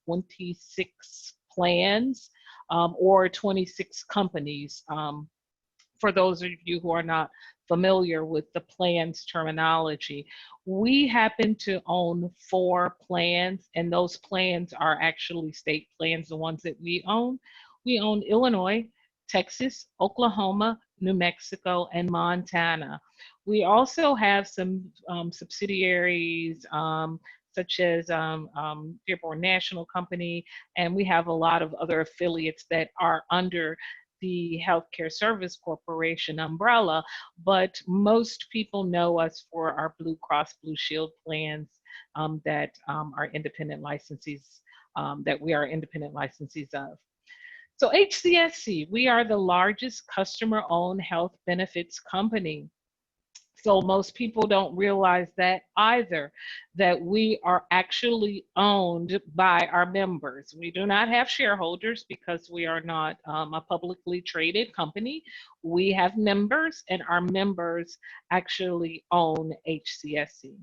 26 plans or 26 companies. For those of you who are not familiar with the plans terminology, we happen to own 4 plans, and those plans are actually state plans, the ones that we own. We own Illinois, Texas, Oklahoma, New Mexico, and Montana. We also have some subsidiaries such as Dearborn National Company, and we have a lot of other affiliates that are under the Healthcare Service Corporation umbrella, but most people know us for our Blue Cross Blue Shield plans that are independent licensees, that we are independent licensees of. So HCSC, we are the largest customer-owned health benefits company. So most people don't realize that either, that we are actually owned by our members. We do not have shareholders because we are not a publicly traded company. We have members, and our members actually own HCSC.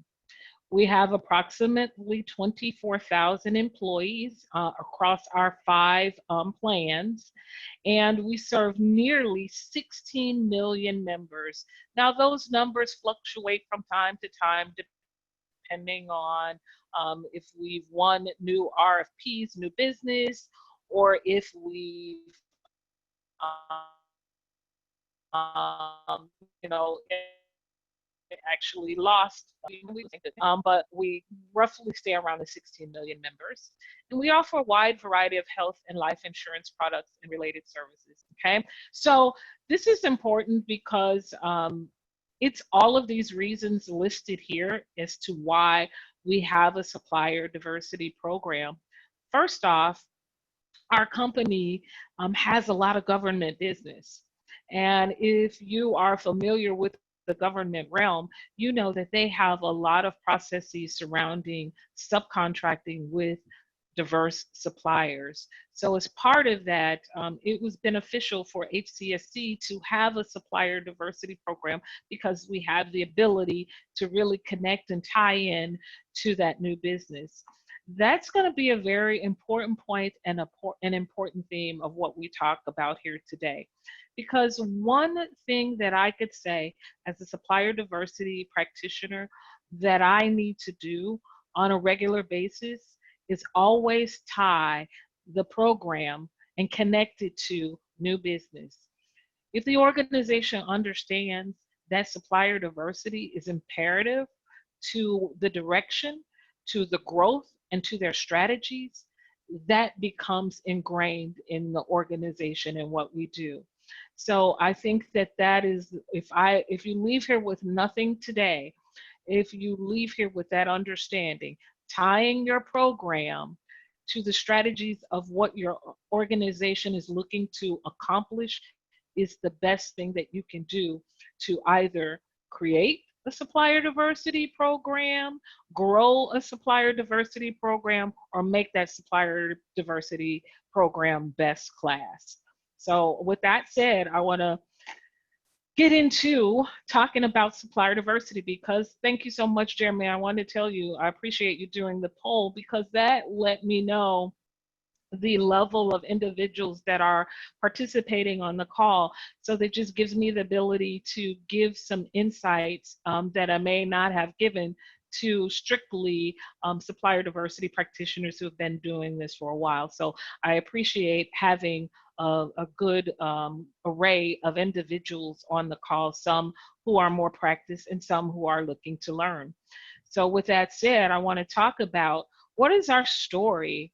We have approximately 24,000 employees across our 5 plans, and we serve nearly 16 million members. Now, those numbers fluctuate from time to time depending on if we've won new RFPs, new business, or if we've you know, actually lost, but we roughly stay around the 16 million members. And we offer a wide variety of health and life insurance products and related services, okay? So this is important because it's all of these reasons listed here as to why we have a supplier diversity program. First off, our company has a lot of government business. And if you are familiar with the government realm, you know that they have a lot of processes surrounding subcontracting with diverse suppliers. So as part of that, it was beneficial for HCSC to have a supplier diversity program because we have the ability to really connect and tie in to that new business. That's going to be a very important point and an important theme of what we talk about here today. Because one thing that I could say as a supplier diversity practitioner that I need to do on a regular basis is always tie the program and connect it to new business. If the organization understands that supplier diversity is imperative to the direction, to the growth, and to their strategies, that becomes ingrained in the organization and what we do. So I think that that is, if you leave here with nothing today, if you leave here with that understanding, tying your program to the strategies of what your organization is looking to accomplish is the best thing that you can do to either create a supplier diversity program, grow a supplier diversity program, or make that supplier diversity program best class. So with that said, I want to get into talking about supplier diversity because thank you so much, Jeremy. I want to tell you, I appreciate you doing the poll because that let me know the level of individuals that are participating on the call. So that just gives me the ability to give some insights that I may not have given to strictly supplier diversity practitioners who have been doing this for a while. So I appreciate having a good array of individuals on the call, some who are more practiced and some who are looking to learn. So with that said, I want to talk about what is our story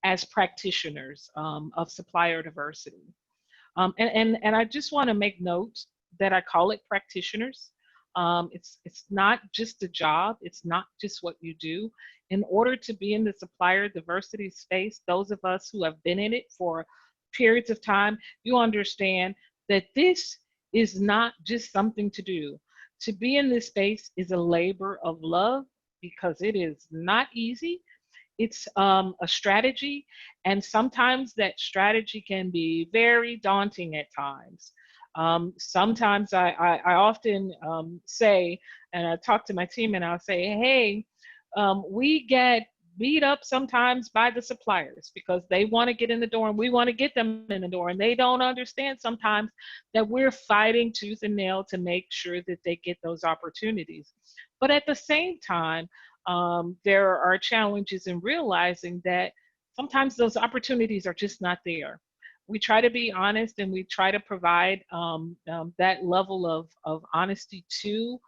as practitioners of supplier diversity. And I just want to make note that I call it practitioners. It's not just a job, it's not just what you do. In order to be in the supplier diversity space, those of us who have been in it for periods of time, you understand that this is not just something to do. To be in this space is a labor of love because it is not easy. It's a strategy, and sometimes that strategy can be very daunting at times. Sometimes I often say, and I talk to my team and I'll say, hey, we get beat up sometimes by the suppliers because they want to get in the door and we want to get them in the door, and they don't understand sometimes that we're fighting tooth and nail to make sure that they get those opportunities. But at the same time, there are challenges in realizing that sometimes those opportunities are just not there. We try to be honest and we try to provide that level of honesty to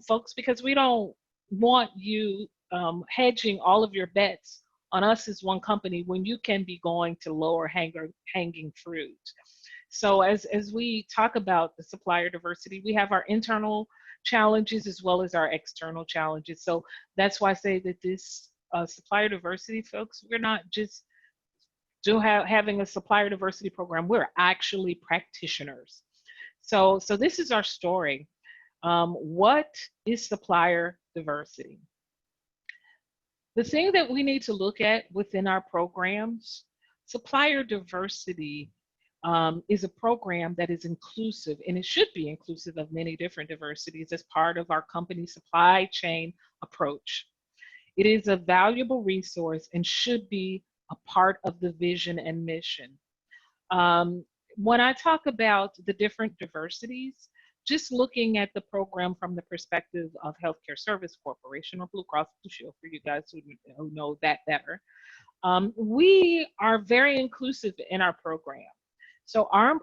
folks, because we don't want you hedging all of your bets on us as one company when you can be going to lower hanging fruit. So as we talk about the supplier diversity, we have our internal challenges as well as our external challenges. So that's why I say that this supplier diversity, folks, we're not just having a supplier diversity program, we're actually practitioners. So this is our story. What is supplier diversity? The thing that we need to look at within our programs, supplier diversity is a program that is inclusive, and it should be inclusive of many different diversities as part of our company supply chain approach. It is a valuable resource and should be a part of the vision and mission. When I talk about the different diversities, just looking at the program from the perspective of Healthcare Service Corporation, or Blue Cross Blue Shield for you guys who know that better, we are very inclusive in our program. So our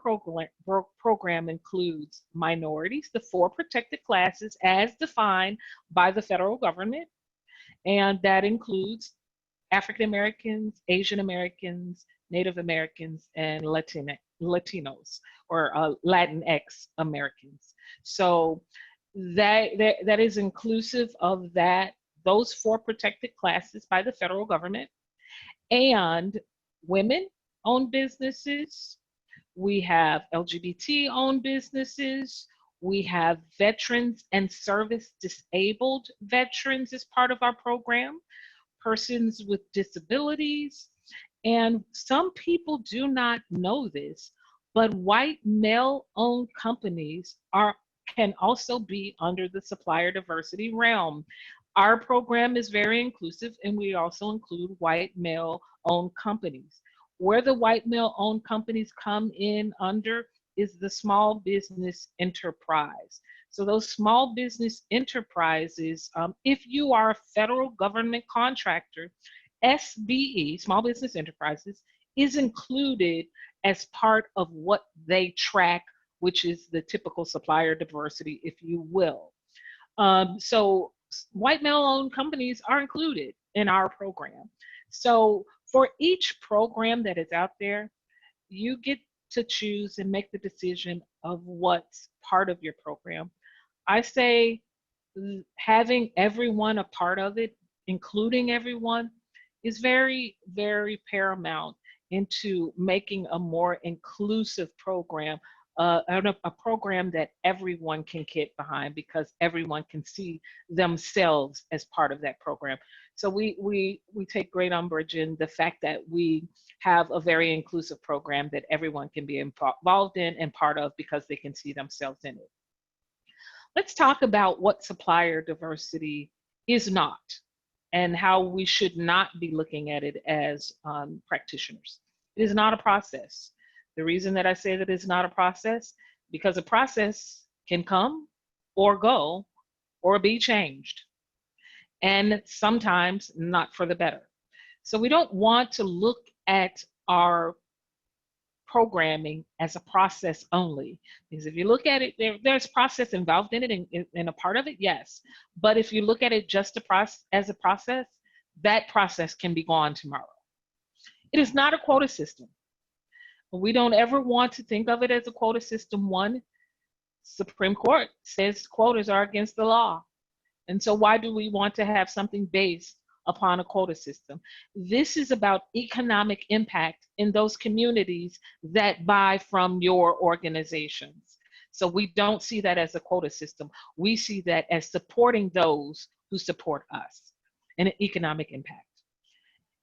program includes minorities, the 4 protected classes as defined by the federal government, and that includes African Americans, Asian Americans, Native Americans, and Latinos, or Latinx Americans. So that is inclusive of those 4 protected classes by the federal government, and women-owned businesses. We have LGBT-owned businesses. We have veterans and service disabled veterans as part of our program, persons with disabilities. And some people do not know this, but white male-owned companies can also be under the supplier diversity realm. Our program is very inclusive, and we also include white male-owned companies. Where the white male-owned companies come in under is the small business enterprise. So those small business enterprises, if you are a federal government contractor, SBE, Small Business Enterprises, is included as part of what they track, which is the typical supplier diversity, if you will. So white male-owned companies are included in our program. So for each program that is out there, you get to choose and make the decision of what's part of your program. I say having everyone a part of it, including everyone, is very, very paramount into making a more inclusive program, a program that everyone can get behind, because everyone can see themselves as part of that program. So we take great umbrage in the fact that we have a very inclusive program that everyone can be involved in and part of because they can see themselves in it. Let's talk about what supplier diversity is not and how we should not be looking at it as practitioners. It is not a process. The reason that I say that it's not a process, because a process can come or go or be changed, and sometimes not for the better. So we don't want to look at our programming as a process only, because if you look at it, there's process involved in it and a part of it, yes. But if you look at it just as a process, that process can be gone tomorrow. It is not a quota system. We don't ever want to think of it as a quota system. One, Supreme Court says quotas are against the law. And so why do we want to have something based upon a quota system? This is about economic impact in those communities that buy from your organizations. So we don't see that as a quota system. We see that as supporting those who support us, and an economic impact.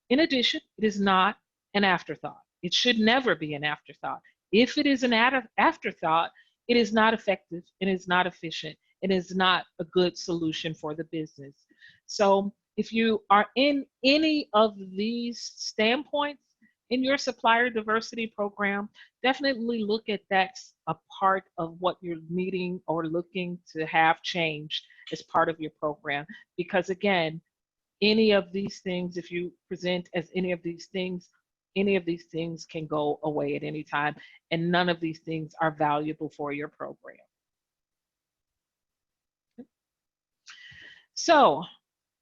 In addition, it is not an afterthought. It should never be an afterthought. If it is an afterthought, it is not effective, it is not efficient, it is not a good solution for the business. So If you are in any of these standpoints in your supplier diversity program, definitely look at that a part of what you're needing or looking to have changed as part of your program. Because again, any of these things, if you present as any of these things can go away at any time, and none of these things are valuable for your program. So,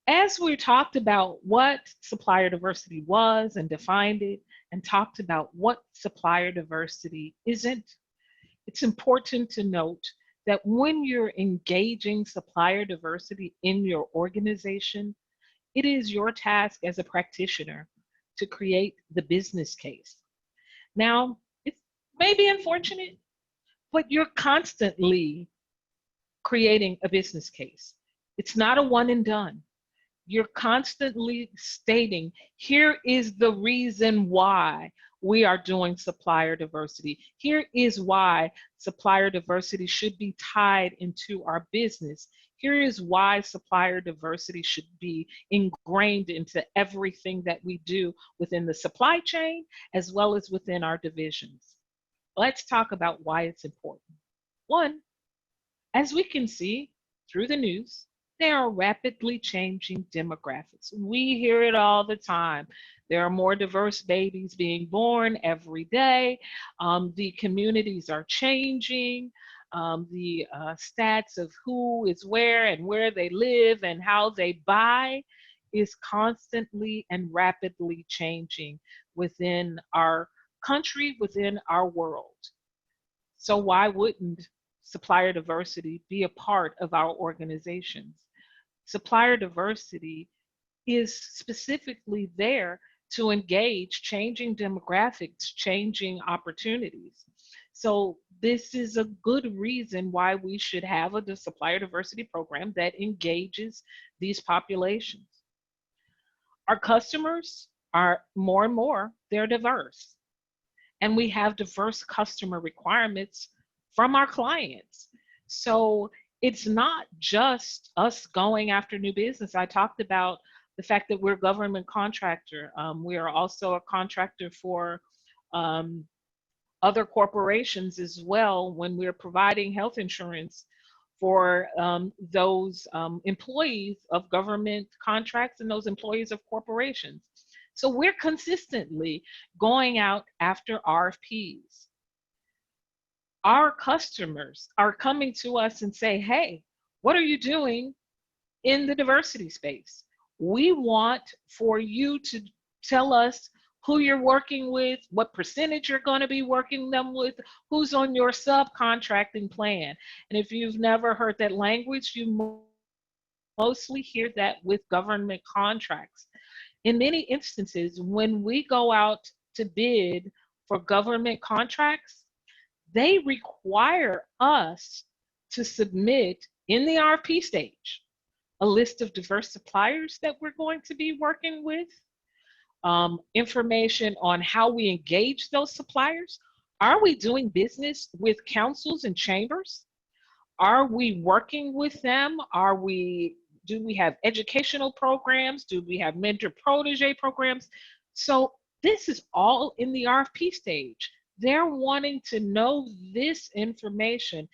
as we talked about what supplier diversity was and defined it, and talked about what supplier diversity isn't, it's important to note that when you're engaging supplier diversity in your organization, it is your task as a practitioner to create the business case. Now, it may be unfortunate, but you're constantly creating a business case. It's not a one and done. You're constantly stating, here is the reason why we are doing supplier diversity. Here is why supplier diversity should be tied into our business. Here is why supplier diversity should be ingrained into everything that we do within the supply chain, as well as within our divisions. Let's talk about why it's important. One, as we can see through the news, there are rapidly changing demographics. We hear it all the time. There are more diverse babies being born every day. The communities are changing. The stats of who is where and where they live and how they buy is constantly and rapidly changing within our country, within our world. So why wouldn't supplier diversity be a part of our organizations? Supplier diversity is specifically there to engage changing demographics, changing opportunities. So this is a good reason why we should have a supplier diversity program that engages these populations. Our customers are more and more, they're diverse. And we have diverse customer requirements from our clients. So it's not just us going after new business. I talked about the fact that we're a government contractor. We are also a contractor for other corporations as well when we're providing health insurance for those employees of government contracts and those employees of corporations. So we're consistently going out after RFPs. Our customers are coming to us and say, hey, what are you doing in the diversity space? We want for you to tell us who you're working with, what percentage you're going to be working them with, who's on your subcontracting plan. And if you've never heard that language, you mostly hear that with government contracts. In many instances, when we go out to bid for government contracts, they require us to submit in the RFP stage a list of diverse suppliers that we're going to be working with, information on how we engage those suppliers. Are we doing business with councils and chambers? Are we working with them? Do we have educational programs? Do we have mentor protege programs? So this is all in the RFP stage. They're wanting to know this information,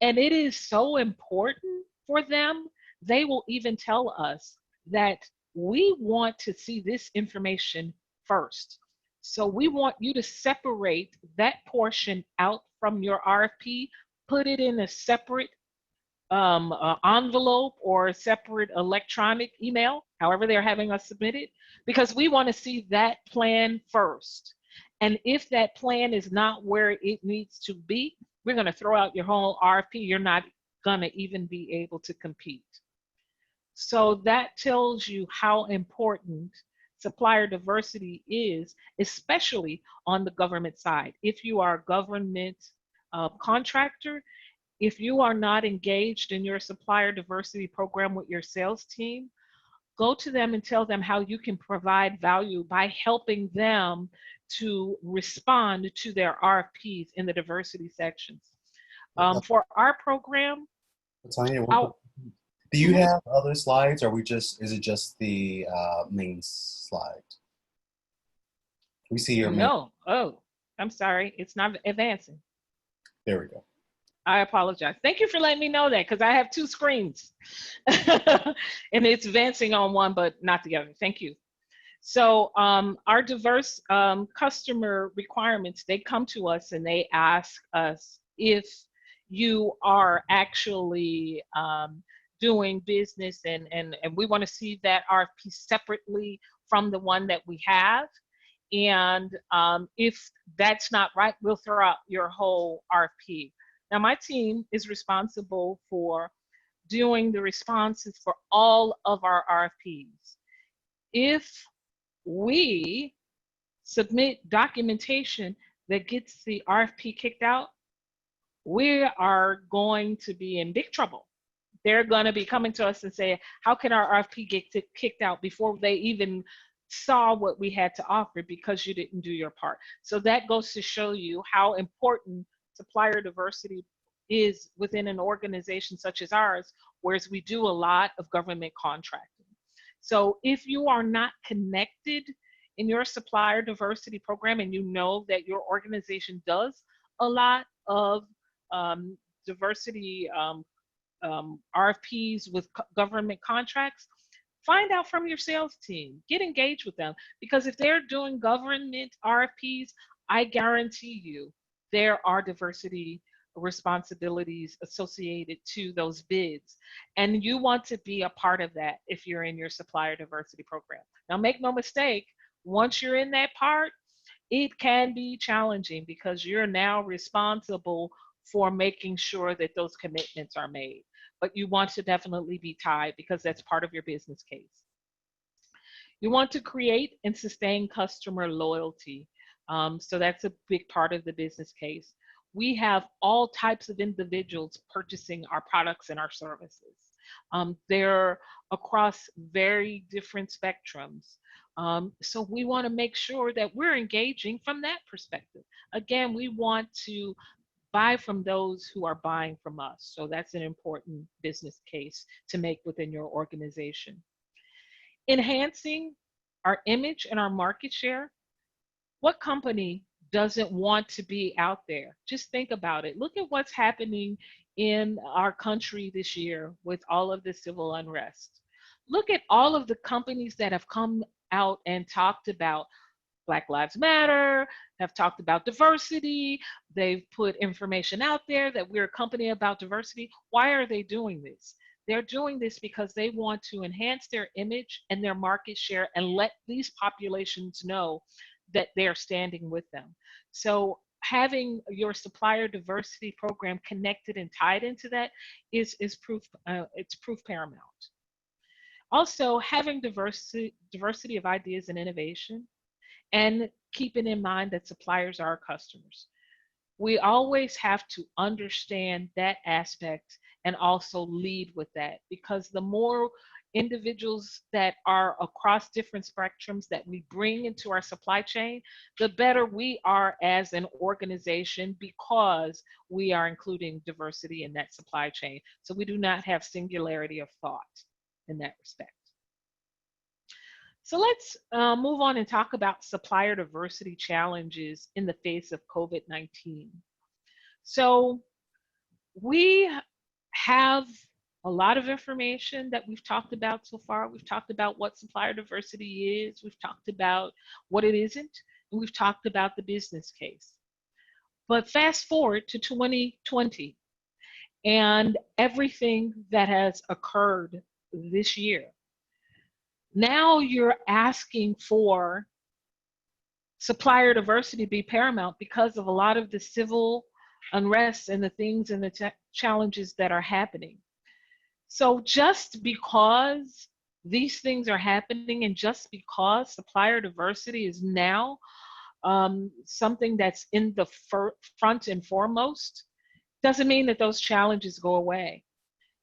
and it is so important for them. They will even tell us that we want to see this information first. So we want you to separate that portion out from your RFP, put it in a separate envelope or a separate electronic email, however they're having us submit it, because we want to see that plan first. And if that plan is not where it needs to be, we're going to throw out your whole RFP. You're not going to even be able to compete. So that tells you how important supplier diversity is, especially on the government side. If you are a government contractor, if you are not engaged in your supplier diversity program with your sales team, go to them and tell them how you can provide value by helping them to respond to their RFPs in the diversity sections. For our program, Latonya, Do you Mhm. have other slides, or is it just the main slide? We see your main. No. Oh, I'm sorry. It's not advancing. There we go. I apologize. Thank you for letting me know that because I have two screens and it's advancing on one, but not the other. Thank you. So our diverse customer requirements, they come to us and they ask us if you are actually doing business and we want to see that RFP separately from the one that we have. And if that's not right, we'll throw out your whole RFP. Now, my team is responsible for doing the responses for all of our RFPs. If we submit documentation that gets the RFP kicked out, we are going to be in big trouble. They're going to be coming to us and say, how can our RFP get kicked out before they even saw what we had to offer because you didn't do your part? So that goes to show you how important supplier diversity is within an organization such as ours, whereas we do a lot of government contracting. So if you are not connected in your supplier diversity program and you know that your organization does a lot of diversity RFPs with government contracts, find out from your sales team, get engaged with them. Because if they're doing government RFPs, I guarantee you there are diversity responsibilities associated to those bids. And you want to be a part of that if you're in your supplier diversity program. Now, make no mistake, once you're in that part, it can be challenging because you're now responsible for making sure that those commitments are made. But you want to definitely be tied because that's part of your business case. You want to create and sustain customer loyalty. So that's a big part of the business case. We have all types of individuals purchasing our products and our services. They're across very different spectrums. So we want to make sure that we're engaging from that perspective. Again, we want to buy from those who are buying from us. So that's an important business case to make within your organization. Enhancing our image and our market share. What company doesn't want to be out there? Just think about it. Look at what's happening in our country this year with all of the civil unrest. Look at all of the companies that have come out and talked about Black Lives Matter, have talked about diversity. They've put information out there that we're a company about diversity. Why are they doing this? They're doing this because they want to enhance their image and their market share and let these populations know that they're standing with them. So having your supplier diversity program connected and tied into that is proof. It's proof paramount. Also, having diversity of ideas and innovation and keeping in mind that suppliers are our customers. We always have to understand that aspect and also lead with that because the more individuals that are across different spectrums that we bring into our supply chain, the better we are as an organization because we are including diversity in that supply chain. So we do not have singularity of thought in that respect. So let's move on and talk about supplier diversity challenges in the face of COVID-19. So we have a lot of information that we've talked about so far. We've talked about what supplier diversity is, we've talked about what it isn't, and we've talked about the business case. But fast forward to 2020 and everything that has occurred this year. Now you're asking for supplier diversity be paramount because of a lot of the civil unrest and the things and the challenges that are happening. So just because these things are happening and just because supplier diversity is now something that's in the front and foremost doesn't mean that those challenges go away.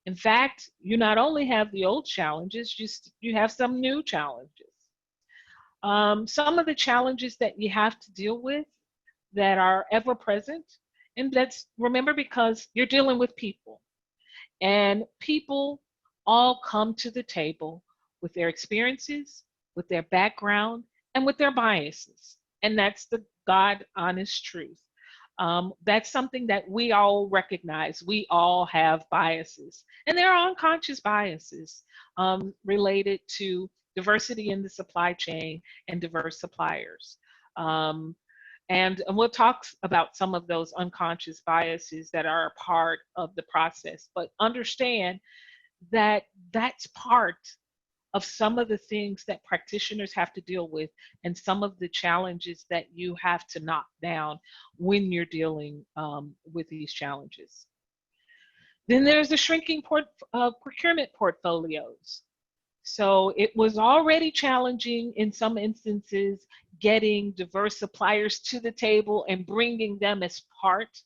In fact, you not only have the old challenges, you have some new challenges. Some of the challenges that you have to deal with that are ever present, and that's remember because you're dealing with people, and people all come to the table with their experiences, with their background, and with their biases. And that's the God honest truth. That's something that we all recognize. We all have biases, and there are unconscious biases related to diversity in the supply chain and diverse suppliers. Um, and we'll talk about some of those unconscious biases that are a part of the process, but understand that that's part of some of the things that practitioners have to deal with and some of the challenges that you have to knock down when you're dealing with these challenges. Then there's the shrinking procurement portfolios. So it was already challenging in some instances getting diverse suppliers to the table and bringing them as part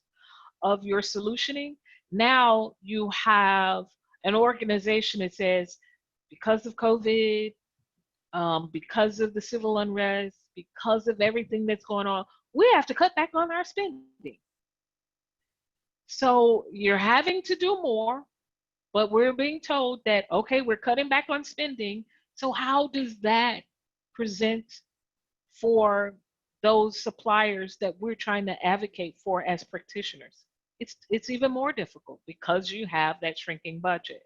of your solutioning. Now you have an organization that says, because of COVID, because of the civil unrest, because of everything that's going on, we have to cut back on our spending. So you're having to do more, but we're being told that, okay, we're cutting back on spending. So how does that present for those suppliers that we're trying to advocate for as practitioners? It's even more difficult because you have that shrinking budget.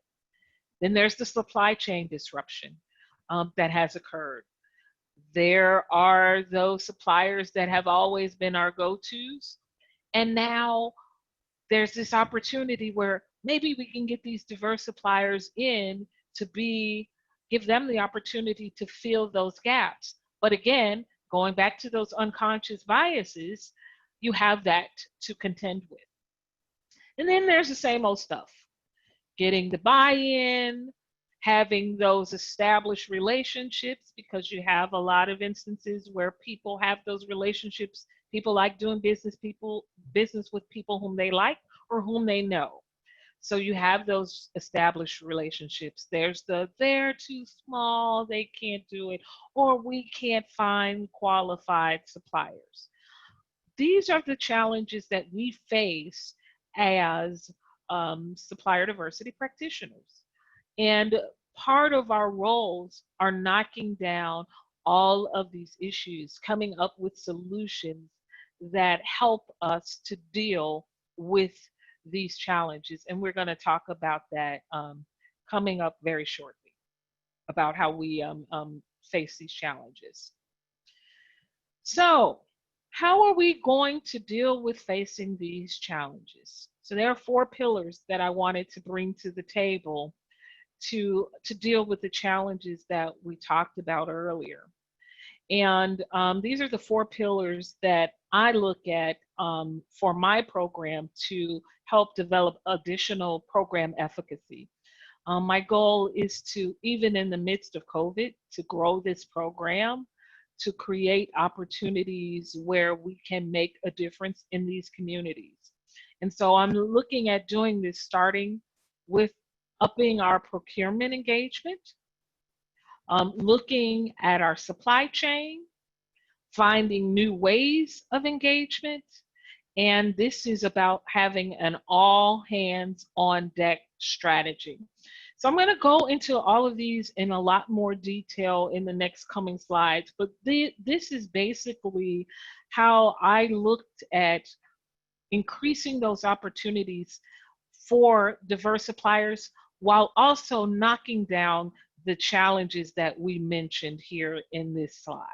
Then there's the supply chain disruption that has occurred. There are those suppliers that have always been our go-tos, and now there's this opportunity where maybe we can get these diverse suppliers in to give them the opportunity to fill those gaps. But again, going back to those unconscious biases, you have that to contend with. And then there's the same old stuff. Getting the buy-in, having those established relationships, because you have a lot of instances where people have those relationships. People like doing business with people whom they like or whom they know. So you have those established relationships. There's they're too small, they can't do it, or we can't find qualified suppliers. These are the challenges that we face as supplier diversity practitioners. And part of our roles are knocking down all of these issues, coming up with solutions that help us to deal with these challenges. And we're going to talk about that coming up very shortly, about how we face these challenges. So, how are we going to deal with facing these challenges? So there are 4 pillars that I wanted to bring to the table to deal with the challenges that we talked about earlier. And these are the 4 pillars that I look at for my program to help develop additional program efficacy. My goal is to, even in the midst of COVID, to grow this program, to create opportunities where we can make a difference in these communities. And so I'm looking at doing this starting with upping our procurement engagement, looking at our supply chain, finding new ways of engagement. And this is about having an all hands on deck strategy. So I'm going to go into all of these in a lot more detail in the next coming slides, but this is basically how I looked at increasing those opportunities for diverse suppliers while also knocking down the challenges that we mentioned here in this slide.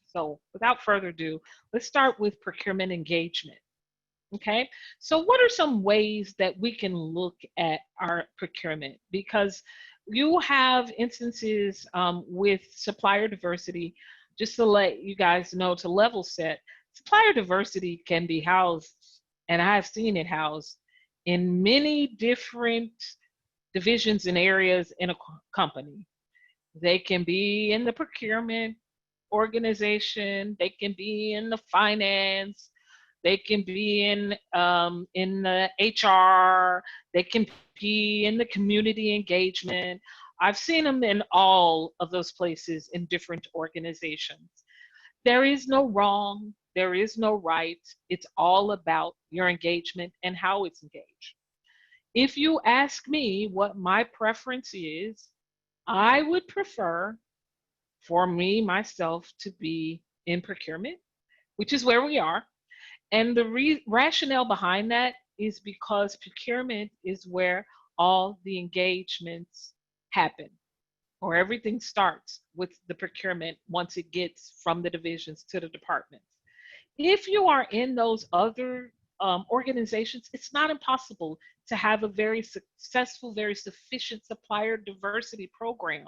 So without further ado, let's start with procurement engagement. Okay, so what are some ways that we can look at our procurement? Because you have instances with supplier diversity, just to let you guys know, to level set, supplier diversity can be housed, and I've seen it housed, in many different divisions and areas in a company. They can be in the procurement organization, they can be in the finance, they can be in the HR, they can be in the community engagement. I've seen them in all of those places in different organizations. There is no wrong, there is no right. It's all about your engagement and how it's engaged. If you ask me what my preference is, I would prefer for me, myself, to be in procurement, which is where we are. And the rationale behind that is because procurement is where all the engagements happen, or everything starts with the procurement once it gets from the divisions to the departments. If you are in those other organizations, it's not impossible to have a very successful, very sufficient supplier diversity program.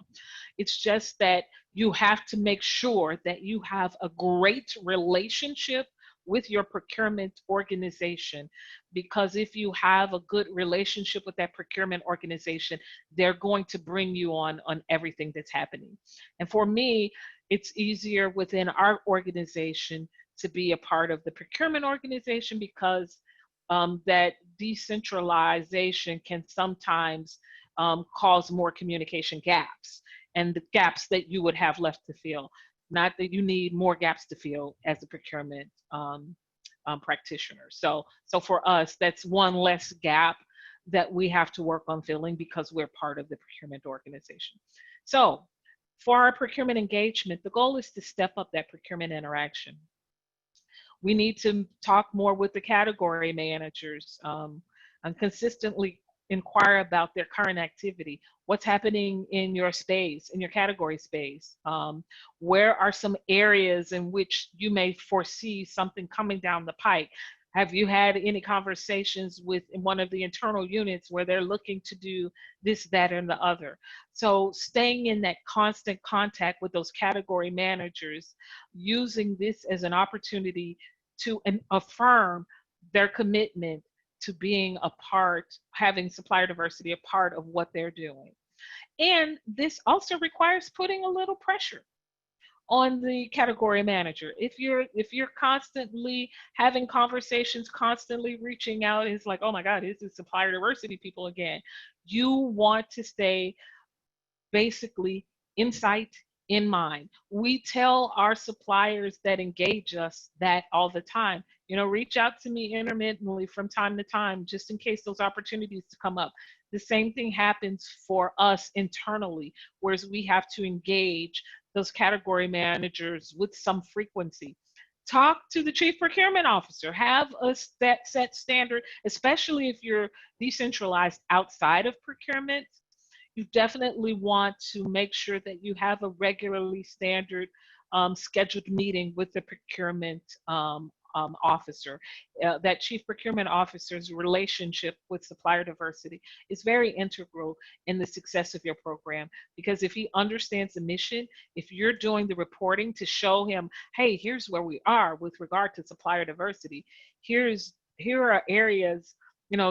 It's just that you have to make sure that you have a great relationship with your procurement organization, because if you have a good relationship with that procurement organization, they're going to bring you on everything that's happening. And for me, it's easier within our organization to be a part of the procurement organization, because that decentralization can sometimes cause more communication gaps, and the gaps that you would have left to fill. Not that you need more gaps to fill as a procurement practitioner. So for us, that's one less gap that we have to work on filling because we're part of the procurement organization. So for our procurement engagement, the goal is to step up that procurement interaction. We need to talk more with the category managers and consistently inquire about their current activity. What's happening in your space, in your category space? Where are some areas in which you may foresee something coming down the pike? Have you had any conversations with one of the internal units where they're looking to do this, that, and the other? So staying in that constant contact with those category managers, using this as an opportunity to affirm their commitment to being a part, having supplier diversity a part of what they're doing. And this also requires putting a little pressure on the category manager. If you're constantly having conversations, constantly reaching out, it's like, oh my God, this is supplier diversity people again. You want to stay basically in sight, in mind. We tell our suppliers that engage us that all the time. Reach out to me intermittently from time to time, just in case those opportunities to come up. The same thing happens for us internally, whereas we have to engage those category managers with some frequency. Talk to the chief procurement officer, have a set standard, especially if you're decentralized outside of procurement. You definitely want to make sure that you have a regularly standard scheduled meeting with the procurement officer. That chief procurement officer's relationship with supplier diversity is very integral in the success of your program, because if he understands the mission, if you're doing the reporting to show him, hey, here's where we are with regard to supplier diversity, here are areas,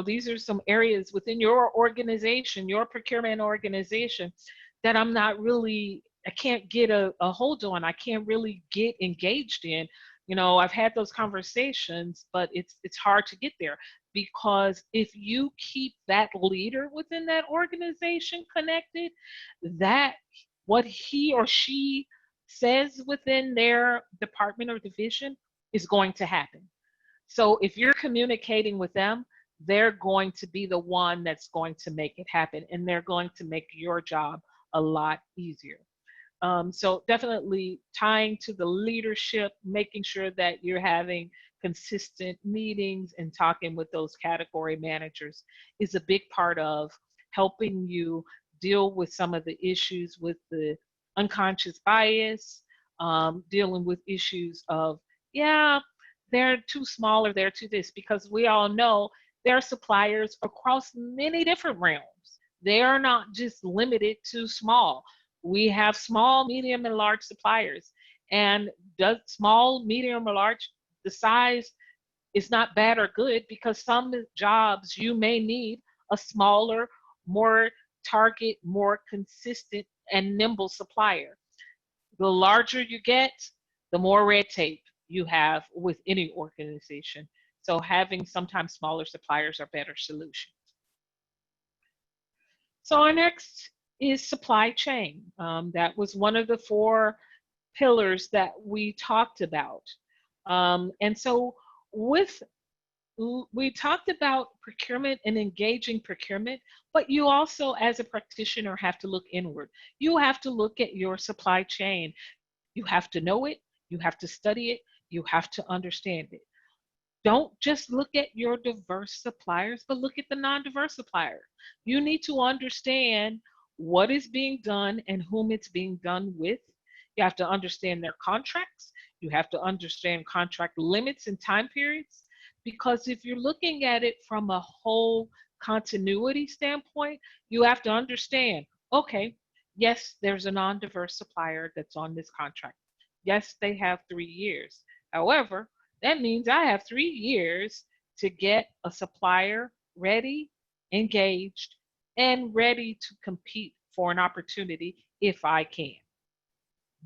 these are some areas within your organization, your procurement organization, that I can't get a hold on, I can't really get engaged in. I've had those conversations, but it's hard to get there, because if you keep that leader within that organization connected, that what he or she says within their department or division is going to happen. So if you're communicating with them, they're going to be the one that's going to make it happen, and they're going to make your job a lot easier. So definitely tying to the leadership, making sure that you're having consistent meetings and talking with those category managers is a big part of helping you deal with some of the issues with the unconscious bias, dealing with issues of, yeah, they're too small or they're too this, because we all know there are suppliers across many different realms. They are not just limited to small. We have small, medium, and large suppliers. And does small, medium, or large, the size is not bad or good, because some jobs you may need a smaller, more target, more consistent, and nimble supplier. The larger you get, the more red tape you have with any organization. So having sometimes smaller suppliers are better solutions. So our next is supply chain. That was one of the 4 pillars that we talked about. And so with We talked about procurement and engaging procurement, but you also, as a practitioner, have to look inward. You have to look at your supply chain. You have to know it, you have to study it, you have to understand it. Don't just look at your diverse suppliers, but look at the non-diverse supplier. You need to understand what is being done and whom it's being done with. You have to understand their contracts. You have to understand contract limits and time periods. Because if you're looking at it from a whole continuity standpoint, you have to understand, okay, yes, there's a non-diverse supplier that's on this contract. Yes, they have 3 years. However, that means I have 3 years to get a supplier ready, engaged, and ready to compete for an opportunity if I can.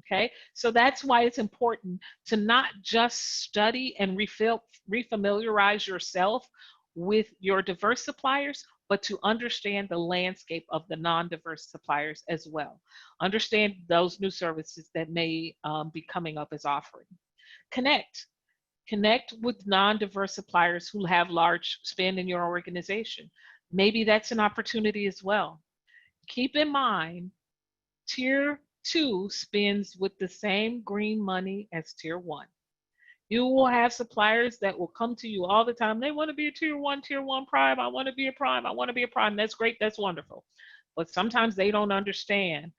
Okay, so that's why it's important to not just study and refamiliarize yourself with your diverse suppliers, but to understand the landscape of the non-diverse suppliers as well. Understand those new services that may be coming up as offering. Connect. Connect with non-diverse suppliers who have large spend in your organization. Maybe that's an opportunity as well. Keep in mind, tier two spends with the same green money as tier one. You will have suppliers that will come to you all the time. They want to be a tier one prime. I want to be a prime. I want to be a prime. That's great. That's wonderful. But sometimes they don't understand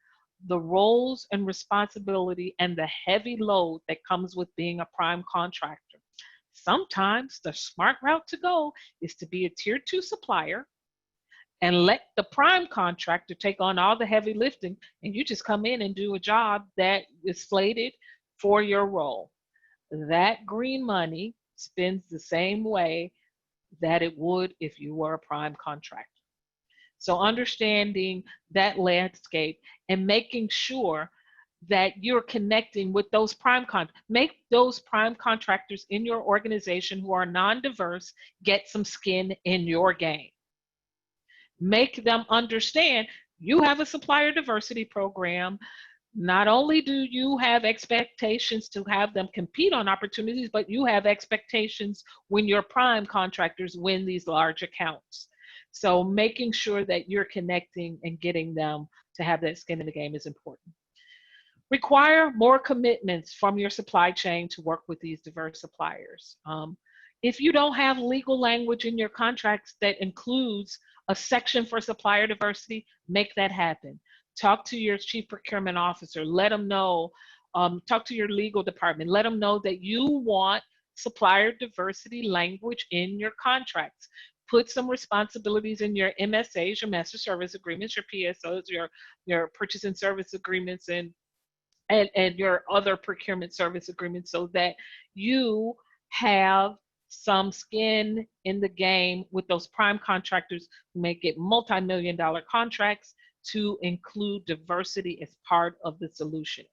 the roles and responsibility and the heavy load that comes with being a prime contractor. Sometimes the smart route to go is to be a tier two supplier and let the prime contractor take on all the heavy lifting, and you just come in and do a job that is slated for your role. That green money spends the same way that it would if you were a prime contractor. So understanding that landscape and making sure that you're connecting with those make those prime contractors in your organization who are non-diverse get some skin in your game. Make them understand you have a supplier diversity program. Not only do you have expectations to have them compete on opportunities, but you have expectations when your prime contractors win these large accounts. So making sure that you're connecting and getting them to have that skin in the game is important. Require more commitments from your supply chain to work with these diverse suppliers. If you don't have legal language in your contracts that includes a section for supplier diversity, make that happen. Talk to your chief procurement officer, let them know, talk to your legal department, let them know that you want supplier diversity language in your contracts. Put some responsibilities in your MSAs, your master service agreements, your PSOs, your purchase and service agreements, and your other procurement service agreements so that you have some skin in the game with those prime contractors who make it multi-million-dollar contracts to include diversity as part of the solution.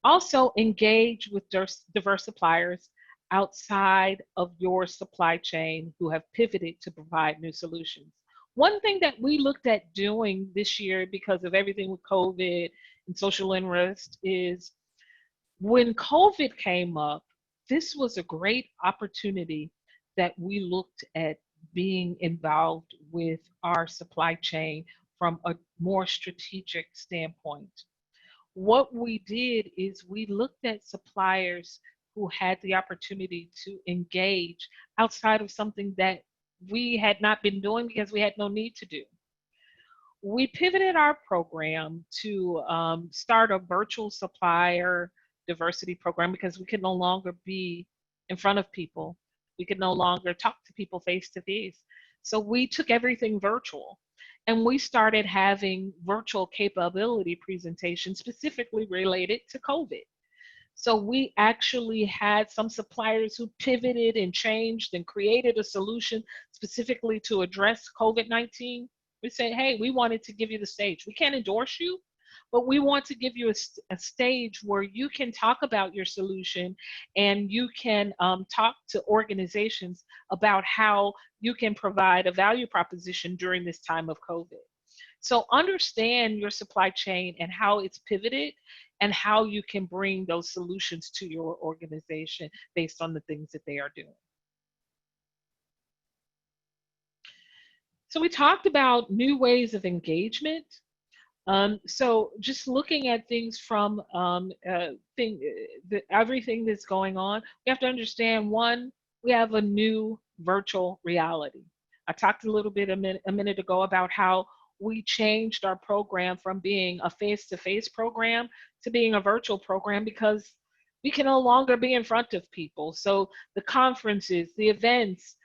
Also, engage with diverse suppliers outside of your supply chain who have pivoted to provide new solutions. One thing that we looked at doing this year because of everything with COVID and social unrest is when COVID came up, this was a great opportunity that we looked at being involved with our supply chain from a more strategic standpoint. What we did is we looked at suppliers who had the opportunity to engage outside of something that we had not been doing because we had no need to do. We pivoted our program to start a virtual supplier diversity program because we could no longer be in front of people. We could no longer talk to people face to face. So we took everything virtual and we started having virtual capability presentations specifically related to COVID. So we actually had some suppliers who pivoted and changed and created a solution specifically to address COVID-19. We said, hey, we wanted to give you the stage. We can't endorse you, but we want to give you a stage where you can talk about your solution and you can talk to organizations about how you can provide a value proposition during this time of COVID. So understand your supply chain and how it's pivoted and how you can bring those solutions to your organization based on the things that they are doing. So we talked about new ways of engagement. So just looking at things from everything that's going on, we have to understand one, we have a new virtual reality. I talked a little bit a minute ago about how we changed our program from being a face-to-face program to being a virtual program because we can no longer be in front of people. So the conferences, the events,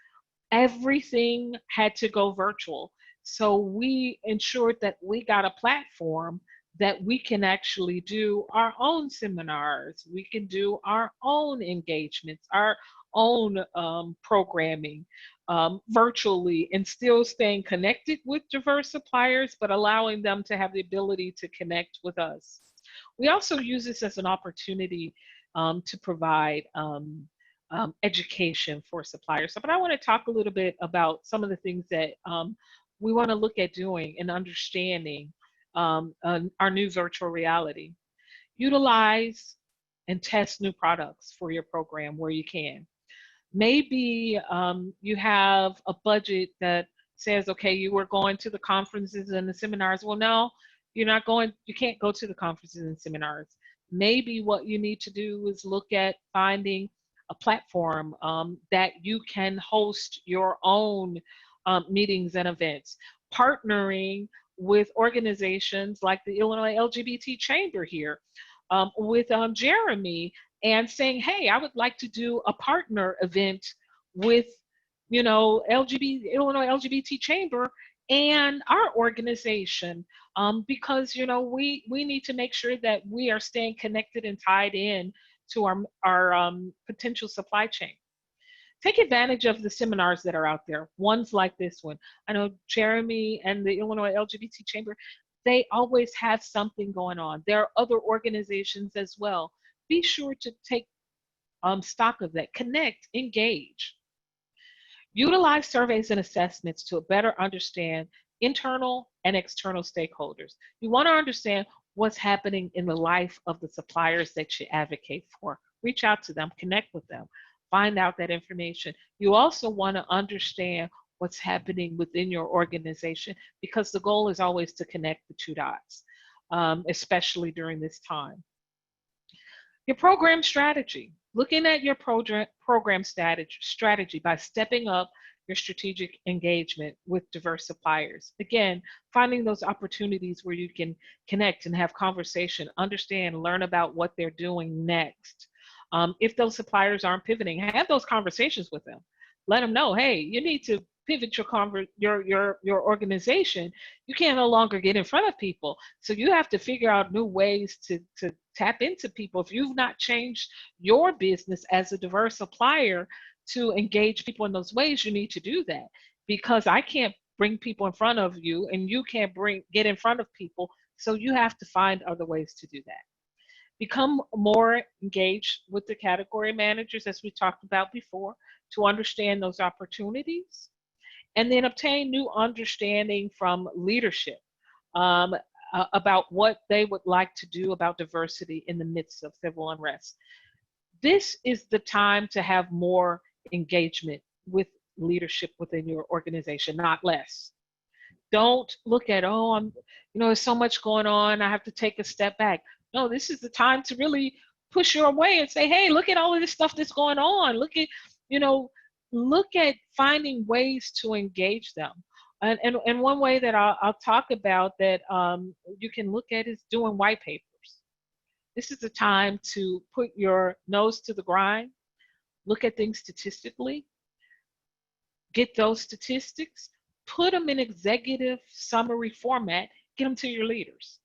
everything had to go virtual. So we ensured that we got a platform that we can actually do our own seminars, we can do our own engagements, our own programming virtually, and still staying connected with diverse suppliers, but allowing them to have the ability to connect with us. We also use this as an opportunity to provide education for suppliers. So, but I want to talk a little bit about some of the things that we want to look at doing and understanding our new virtual reality. Utilize and test new products for your program where you can. Maybe you have a budget that says, okay, you were going to the conferences and the seminars. Well, no, you're not going, you can't go to the conferences and seminars. Maybe what you need to do is look at finding a platform that you can host your own meetings and events, partnering with organizations like the Illinois LGBT Chamber here, with Jeremy, and saying, hey, I would like to do a partner event with, Illinois LGBT Chamber and our organization, because, we need to make sure that we are staying connected and tied in to our potential supply chain. Take advantage of the seminars that are out there, ones like this one. I know Jeremy and the Illinois LGBT Chamber, they always have something going on. There are other organizations as well. Be sure to take stock of that. Connect, engage. Utilize surveys and assessments to better understand internal and external stakeholders. You want to understand what's happening in the life of the suppliers that you advocate for. Reach out to them, connect with them, find out that information. You also want to understand what's happening within your organization, because the goal is always to connect the two dots, especially during this time. Your program strategy. Looking at your program strategy by stepping up your strategic engagement with diverse suppliers. Again, finding those opportunities where you can connect and have conversation, understand, learn about what they're doing next. If those suppliers aren't pivoting, have those conversations with them. Let them know, hey, you need to pivot your organization. You can no longer get in front of people. So you have to figure out new ways to tap into people. If you've not changed your business as a diverse supplier to engage people in those ways, you need to do that, because I can't bring people in front of you and you can't get in front of people. So you have to find other ways to do that. Become more engaged with the category managers, as we talked about before, to understand those opportunities, and then obtain new understanding from leadership about what they would like to do about diversity in the midst of civil unrest. This is the time to have more engagement with leadership within your organization, not less. Don't look at, there's so much going on, I have to take a step back. No, this is the time to really push your way and say, hey, look at all of this stuff that's going on. Look at finding ways to engage them. And one way that I'll talk about that you can look at is doing white papers. This is the time to put your nose to the grind, look at things statistically, get those statistics, put them in executive summary format, get them to your leaders.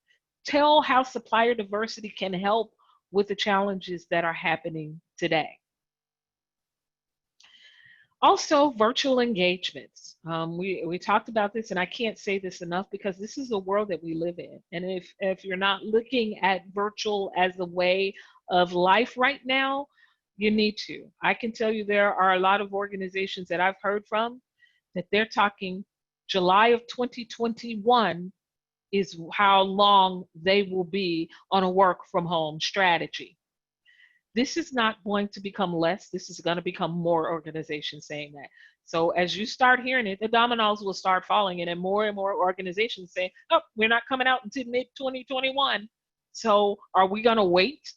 Tell how supplier diversity can help with the challenges that are happening today. Also, virtual engagements. We talked about this, and I can't say this enough, because this is the world that we live in. And if you're not looking at virtual as a way of life right now, you need to. I can tell you there are a lot of organizations that I've heard from that they're talking July of 2021 is how long they will be on a work from home strategy. This is not going to become less. This is going to become more organizations saying that. So as you start hearing it, the dominoes will start falling, and then more organizations say, "Oh, we're not coming out until mid 2021." So are we going to wait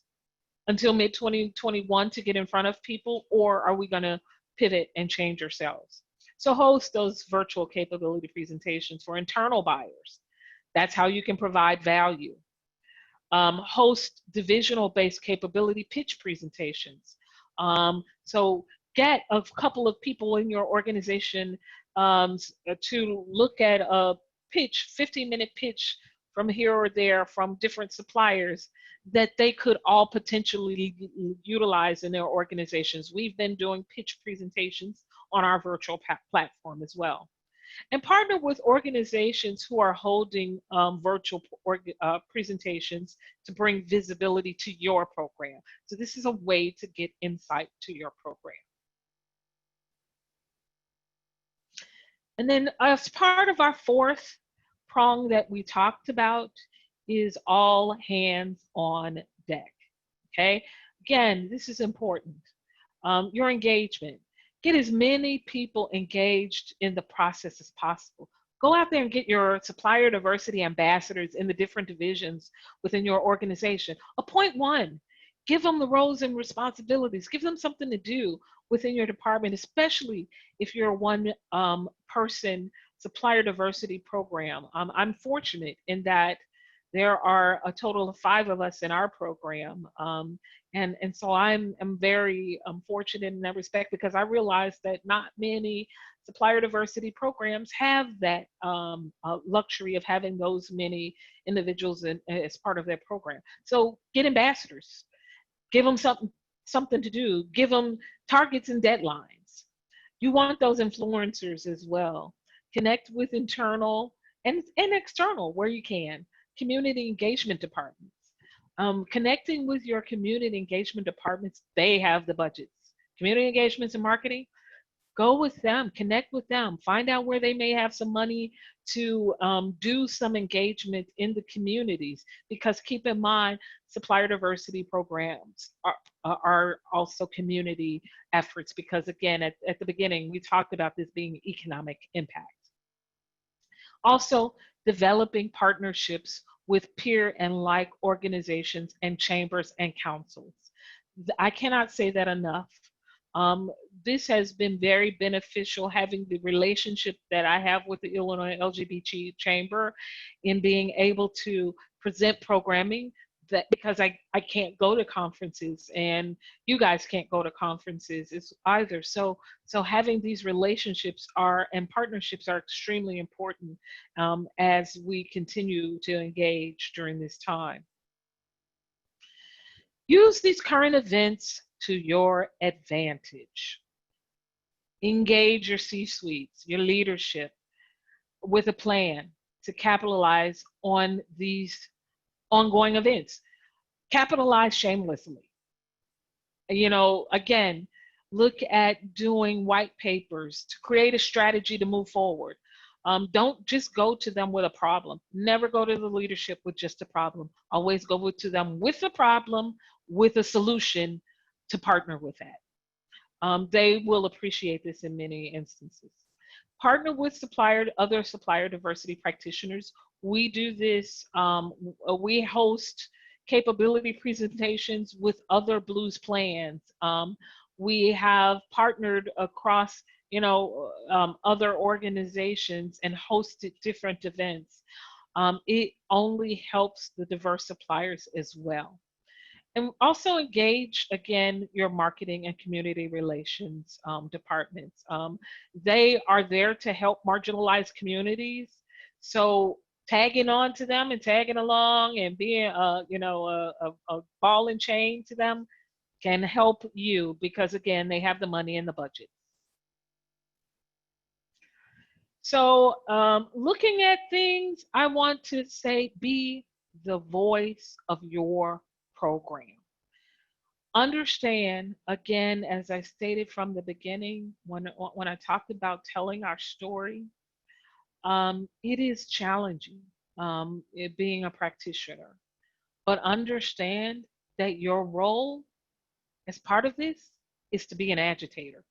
until mid 2021 to get in front of people, or are we going to pivot and change ourselves? So host those virtual capability presentations for internal buyers. That's how you can provide value. Host divisional based capability pitch presentations. So get a couple of people in your organization to look at a pitch, 15-minute pitch from here or there from different suppliers that they could all potentially utilize in their organizations. We've been doing pitch presentations on our virtual platform as well. And partner with organizations who are holding virtual presentations to bring visibility to your program. So this is a way to get insight to your program. And then as part of our fourth prong that we talked about is all hands on deck. Okay, again, this is important. Your engagement. Get as many people engaged in the process as possible. Go out there and get your supplier diversity ambassadors in the different divisions within your organization. Appoint one. Give them the roles and responsibilities. Give them something to do within your department, especially if you're a one person supplier diversity program. I'm fortunate in that there are a total of 5 of us in our program. And so I'm very fortunate in that respect, because I realize that not many supplier diversity programs have that luxury of having those many individuals as part of their program. So get ambassadors, give them something to do, give them targets and deadlines. You want those influencers as well. Connect with internal and external where you can. Community engagement departments. Connecting with your community engagement departments, they have the budgets. Community engagements and marketing, go with them, connect with them, find out where they may have some money to do some engagement in the communities. Because keep in mind, supplier diversity programs are also community efforts, because again, at the beginning, we talked about this being economic impact. Also, developing partnerships with peer and like organizations and chambers and councils. I cannot say that enough. This has been very beneficial, having the relationship that I have with the Illinois LGBT Chamber in being able to present programming, that because I can't go to conferences and you guys can't go to conferences either. So having these relationships and partnerships are extremely important as we continue to engage during this time. Use these current events to your advantage. Engage your C-suites, your leadership with a plan to capitalize on these ongoing events. Capitalize shamelessly. Again, look at doing white papers to create a strategy to move forward. Don't just go to them with a problem. Never go to the leadership with just a problem. Always go to them with a problem, with a solution to partner with that. They will appreciate this in many instances. Partner with other supplier diversity practitioners. We do this, we host capability presentations with other Blues plans. We have partnered across other organizations and hosted different events. It only helps the diverse suppliers as well. And also engage, again, your marketing and community relations departments. They are there to help marginalized communities. So tagging on to them and tagging along and being a ball and chain to them can help you, because again, they have the money and the budget. So looking at things, I want to say, be the voice of your program. Understand, again, as I stated from the beginning, when I talked about telling our story, it is challenging being a practitioner. But understand that your role as part of this is to be an agitator.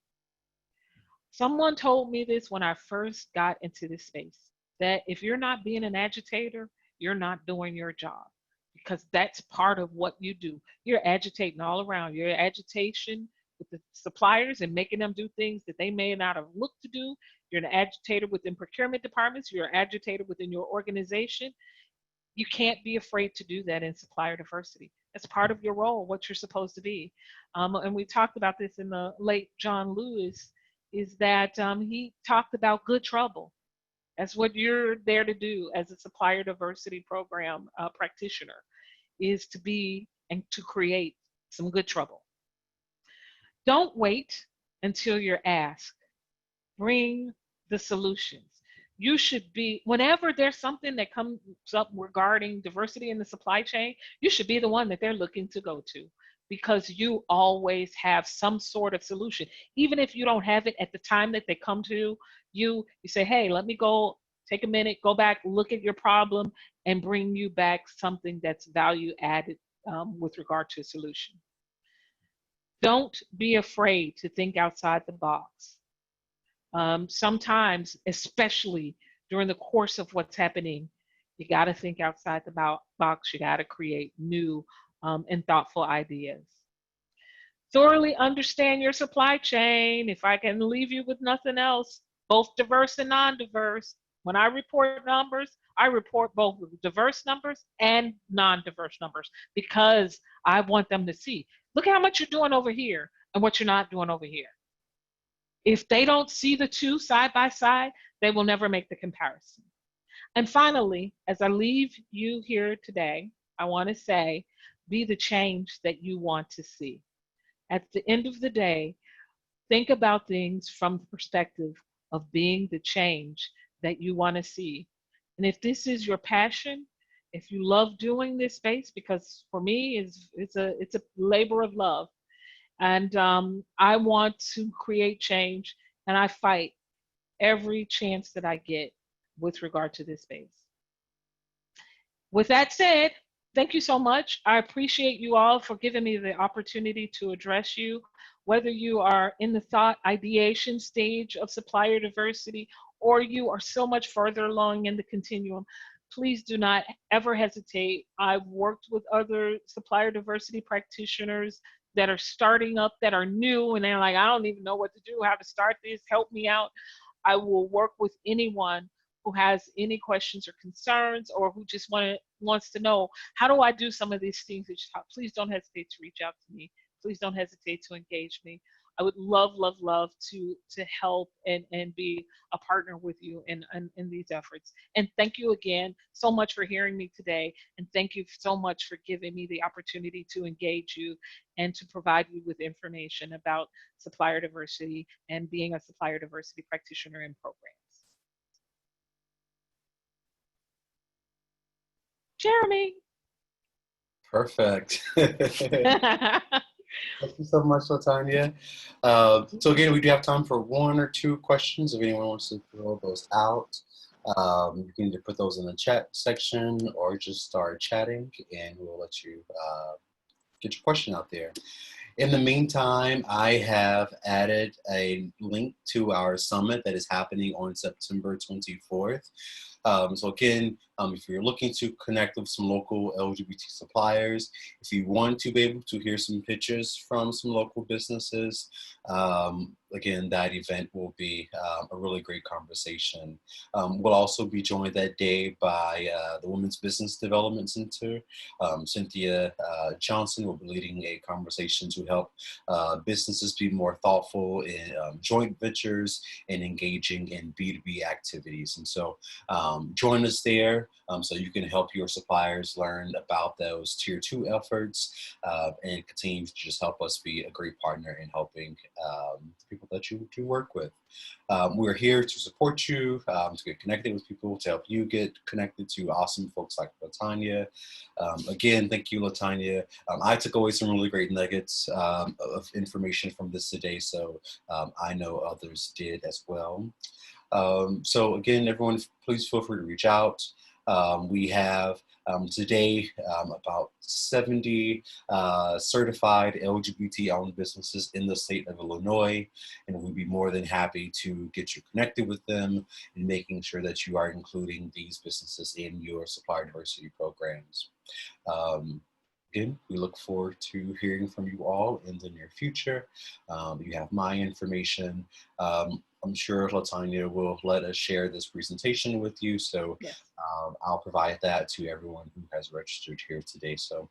Someone told me this when I first got into this space, that if you're not being an agitator, you're not doing your job, because that's part of what you do. You're agitating all around. Your agitation with the suppliers and making them do things that they may not have looked to do. You're an agitator within procurement departments. You're an agitator within your organization. You can't be afraid to do that in supplier diversity. That's part of your role, what you're supposed to be. And we talked about this in the late John Lewis, is that he talked about good trouble. That's what you're there to do as a supplier diversity program practitioner, is to be and to create some good trouble. Don't wait until you're asked. Bring the solutions. You should be, whenever there's something that comes up regarding diversity in the supply chain, you should be the one that they're looking to go to, because you always have some sort of solution. Even if you don't have it at the time that they come to you, you say, hey, let me go take a minute, go back, look at your problem, and bring you back something that's value added with regard to a solution. Don't be afraid to think outside the box. Sometimes, especially during the course of what's happening, you got to think outside the box. You got to create new and thoughtful ideas. Thoroughly understand your supply chain. If I can leave you with nothing else, both diverse and non-diverse. When I report numbers, I report both diverse numbers and non-diverse numbers, because I want them to see, look how much you're doing over here and what you're not doing over here. If they don't see the two side by side, they will never make the comparison. And finally, as I leave you here today, I want to say, be the change that you want to see. At the end of the day, think about things from the perspective of being the change that you want to see. And if this is your passion, if you love doing this space, because for me, it's a labor of love. And I want to create change, and I fight every chance that I get with regard to this space. With that said, thank you so much. I appreciate you all for giving me the opportunity to address you, whether you are in the thought ideation stage of supplier diversity or you are so much further along in the continuum. Please do not ever hesitate. I've worked with other supplier diversity practitioners that are starting up, that are new, and they're like, I don't even know what to do, how to start this, help me out. I will work with anyone who has any questions or concerns, or who just wants to know, how do I do some of these things that you taught? Please don't hesitate to reach out to me. Please don't hesitate to engage me. I would love, love, love to help and be a partner with you in these efforts. And thank you again so much for hearing me today. And thank you so much for giving me the opportunity to engage you and to provide you with information about supplier diversity and being a supplier diversity practitioner in programs. Jeremy. Perfect. Thank you so much, Latonya. So again, we do have time for one or two questions if anyone wants to throw those out. You can either put those in the chat section or just start chatting, and we'll let you get your question out there. In the meantime, I have added a link to our summit that is happening on September 24th. So again, if you're looking to connect with some local LGBT suppliers, if you want to be able to hear some pitches from some local businesses, again, that event will be a really great conversation. We'll also be joined that day by the Women's Business Development Center. Cynthia Johnson will be leading a conversation to help businesses be more thoughtful in joint ventures and engaging in B2B activities. And so join us there so you can help your suppliers learn about those tier 2 efforts and continue to just help us be a great partner in helping the people that you work with. We're here to support you, to get connected with people, to help you get connected to awesome folks like Latonya. Again, thank you, Latonya. I took away some really great nuggets of information from this today, so I know others did as well. So again, everyone, please feel free to reach out. We have today about 70 certified LGBT-owned businesses in the state of Illinois, and we'd be more than happy to get you connected with them and making sure that you are including these businesses in your supplier diversity programs. Again, we look forward to hearing from you all in the near future. You have my information. I'm sure Latonya will let us share this presentation with you, so Yes. I'll provide that to everyone who has registered here today. So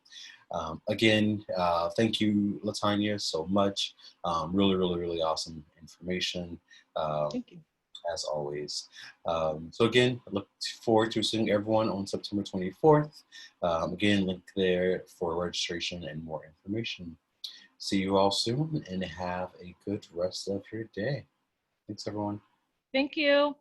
again, thank you, Latonya, so much. Really, really, really awesome information. Thank you. As always. So again, I look forward to seeing everyone on September 24th. Again, link there for registration and more information. See you all soon and have a good rest of your day. Thanks, everyone. Thank you.